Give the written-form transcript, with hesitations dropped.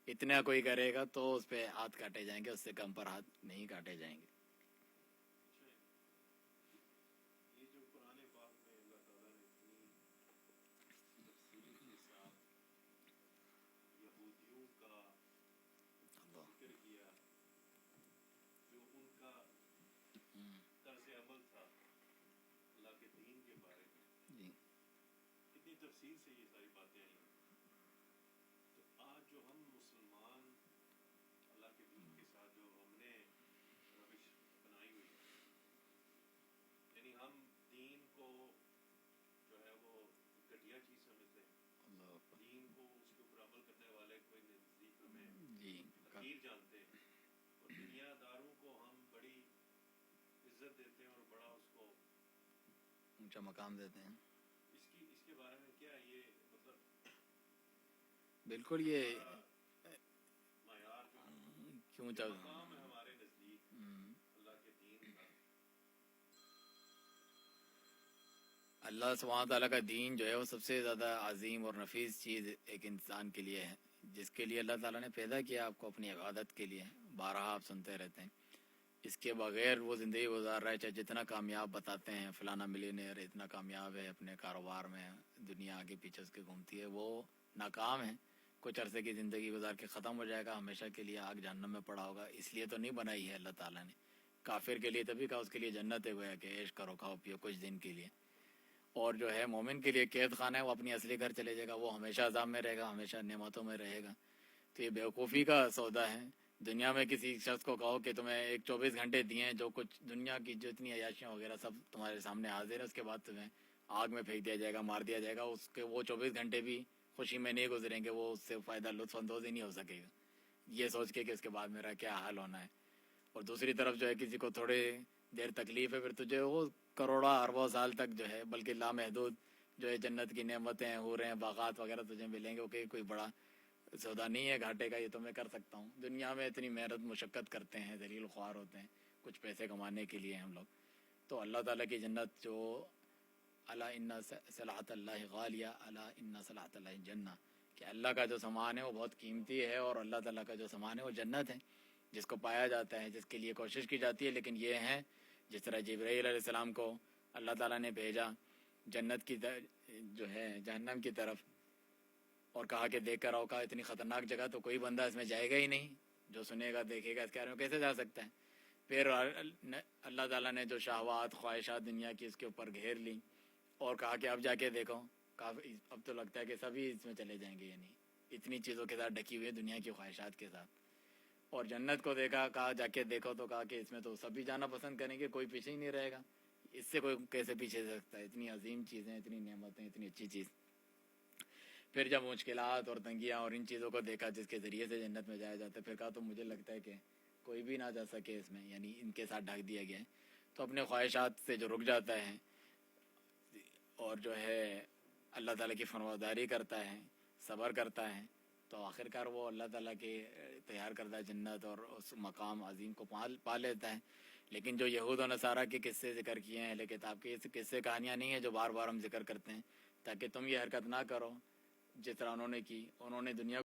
اتنا کوئی کرے گا تو اس پہ ہاتھ کاٹے جائیں گے، اس سے کم پر ہاتھ نہیں کاٹے جائیں گے۔ یہ جو قرآن پاک میں اللہ تعالیٰ نے اتنی تفصیل کے ساتھ یہودیوں کا ذکر کیا، جو ان کا طرز عمل تھا اللہ کے دین کے بارے میں، جی کتنی تفصیل سے یہ ساری باتیں آئی ہیں۔ تو آج جو ہم مسلمان اللہ کے دین کے ساتھ جو ہم نے روش بنائی ہوئی ہے، یعنی ہم دین کو جو ہے وہ گھٹیا چیز سمجھتے ہیں، اللہ اکبر، دین کو اس کے اوپر عمل کرنے والے کوئی نزدیک ہمیں جی حقیر جانتے ہیں، اور دنیا داروں کو ہم بڑی عزت دیتے ہیں اور بڑا اس کو اونچا مقام دیتے ہیں۔ اس کے بارے میں کیا یہ مطلب بالکل یہ ہمارا معیار کیوں جو مقام ہے ہمارے نزدیک اللہ کے دین کا، اللہ سبحانہ تعالیٰ کا دین جو ہے وہ سب سے زیادہ عظیم اور نفیس چیز ایک انسان کے لیے ہے، جس کے لیے اللہ تعالیٰ نے پیدا کیا آپ کو اپنی عبادت کے لیے۔ بارہا آپ سنتے رہتے ہیں، اس کے بغیر وہ زندگی گزار رہا ہے، چاہے جتنا کامیاب بتاتے ہیں فلانا ملینئر اتنا کامیاب ہے اپنے کاروبار میں، دنیا آگے پیچھے اس کے گھومتی ہے، وہ ناکام ہے، کچھ عرصے کی زندگی گزار کے ختم ہو جائے گا، ہمیشہ کے لیے آگ جہنم میں پڑا ہوگا۔ اس لیے تو نہیں بنائی ہے اللہ تعالیٰ نے، کافر کے لیے تبھی کہا اس کے لیے جنت ہے، گویا کہ عیش کرو کھاؤ پیو کچھ دن کے لیے، اور جو ہے مومن کے لیے قید خانہ ہے، وہ اپنی اصلی گھر چلے جائے گا، وہ ہمیشہ عذاب میں رہے گا، ہمیشہ نعمتوں میں رہے گا۔ تو یہ بیوقوفی کا سودا ہے۔ دنیا میں کسی شخص کو کہو کہ تمہیں ایک 24 گھنٹے دیے ہیں، جو کچھ دنیا کی جتنی عیاشیاں وغیرہ سب تمہارے سامنے حاضر ہے، اس کے بعد تمہیں آگ میں پھینک دیا جائے گا، مار دیا جائے گا، اس کے وہ 24 گھنٹے بھی خوشی میں نہیں گزریں گے، وہ اس سے فائدہ لطف اندوز ہی نہیں ہو سکے گا، یہ سوچ کے کہ اس کے بعد میرا کیا حال ہونا ہے۔ اور دوسری طرف جو ہے کسی کو تھوڑے دیر تکلیف ہے، پھر تجھے وہ کروڑا اربوں سال تک جو ہے بلکہ لامحدود جو ہے جنت کی نعمتیں حوریں باغات وغیرہ تجھے ملیں گے، کہ کوئی بڑا سودا نہیں ہے گھاٹے کا، یہ تو میں کر سکتا ہوں۔ دنیا میں اتنی محنت مشقت کرتے ہیں، ذلیل خوار ہوتے ہیں کچھ پیسے کمانے کے لیے ہم لوگ، تو اللہ تعالیٰ کی جنت جو الا ان صلاۃ اللہ غالیہ الا ان صلاۃ اللہ جنہ، کہ اللہ کا جو سامان ہے وہ بہت قیمتی ہے، اور اللہ تعالیٰ کا جو سامان ہے وہ جنت ہے، جس کو پایا جاتا ہے، جس کے لیے کوشش کی جاتی ہے۔ لیکن یہ ہے جس طرح جبرائیل علیہ السلام کو اللہ تعالیٰ نے بھیجا جنت کی جو ہے جہنم کی طرف، اور کہا کہ دیکھ کر آؤ، کہا اتنی خطرناک جگہ تو کوئی بندہ اس میں جائے گا ہی نہیں، جو سنے گا دیکھے گا اس کے بارے میں کیسے جا سکتا ہے۔ پھر اللہ تعالیٰ نے جو شہوات خواہشات دنیا کی اس کے اوپر گھیر لی، اور کہا کہ اب جا کے دیکھو، کہا اب تو لگتا ہے کہ سبھی اس میں چلے جائیں گے، یعنی اتنی چیزوں کے ساتھ ڈھکی ہوئی ہے دنیا کی خواہشات کے ساتھ۔ اور جنت کو دیکھا، کہا جا کے دیکھو، تو کہا کہ اس میں تو سبھی جانا پسند کریں گے، کوئی پیچھے ہی نہیں رہے گا، اس سے کوئی کیسے پیچھے رہ سکتا ہے، اتنی عظیم چیزیں، اتنی نعمتیں، اتنی اچھی چیز۔ پھر جب مشکلات اور تنگیاں اور ان چیزوں کو دیکھا جس کے ذریعے سے جنت میں جایا جاتا ہے، پھر کہا تو مجھے لگتا ہے کہ کوئی بھی نہ جا سکے اس میں، یعنی ان کے ساتھ ڈھک دیا گیا ہے۔ تو اپنے خواہشات سے جو رک جاتا ہے اور جو ہے اللہ تعالیٰ کی فرمانبرداری کرتا ہے، صبر کرتا ہے، تو آخرکار وہ اللہ تعالیٰ کے تیار کردہ جنت اور اس مقام عظیم کو پا لیتا ہے۔ لیکن جو یہود و نصارہ کے قصے ذکر کیے ہیں اہل کتاب کے، یہ قصے کہانیاں نہیں ہیں جو بار بار ہم ذکر کرتے ہیں تاکہ تم یہ حرکت نہ کرو جس طرح انہوں نے کی۔ انہوں نے دنیا